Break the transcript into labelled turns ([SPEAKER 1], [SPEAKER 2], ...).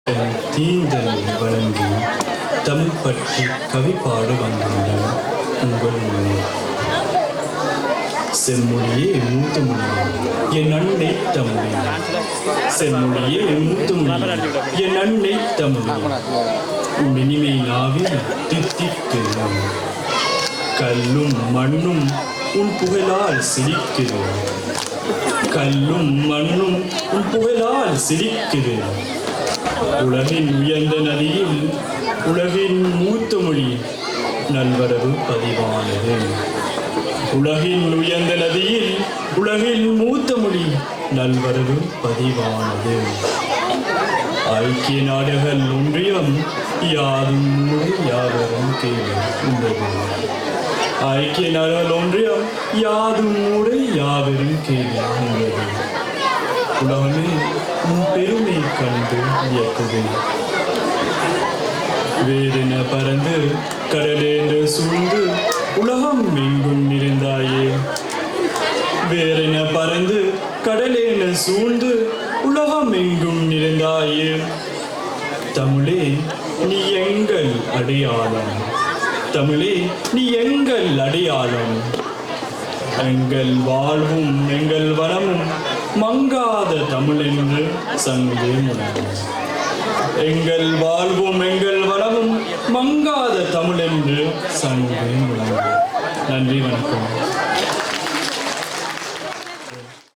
[SPEAKER 1] தீந்தல் வழங்கி தமிழ் பற்றி கவி பாட வந்துள்ள உங்கள் மொழி செம்மொழியே மூத்த மொழி என் அன்னை தமிழ் செம்மொழியே மூத்த மொழி என் அன்னை தமிழ் உன் இனிமை நாவில் தித்திக்கிறோம் கல்லும் மண்ணும் உன் புகழால் சிரிக்கிறோம் கல்லும் மண்ணும் உன் புகழால் சிரிக்கிறோம் உலகின் உயர்ந்த நதியில் உலகின் மூத்த மொழி நல்வரவு பதிவானது உலகின் உயர்ந்த நதியில் உலகின் மூத்த மொழி நல்வரவு பதிவானது ஐக்கிய நாடுகள் ஒன்றியம் யாதும் யாவரும் கேள்வி உள்ளது ஐக்கிய நாடுகள் ஒன்றியம் யாதும் யாவரும் கேள்வி உள்ளது உலகமே உன் பெருமை கண்டு இயக்குது வேறென பறந்து கடலேன்று சூழ்ந்து உலகம் எங்கும் நிறைந்தாயே வேறென பறந்து கடலேன்று சூழ்ந்து உலகம் எங்கும் நிறைந்தாயே தமிழே நீ எங்கள் அடையாளம் தமிழே நீ எங்கள் அடையாளம் எங்கள் வாழ்வும் எங்கள் வளமும் மங்காத தமிழ் என்று சங்கே முழங்கும் எங்கள் வாழ்வும் எங்கள் வளமும் மங்காத தமிழ் என்று சங்கே முழங்கும் நன்றி வணக்கம்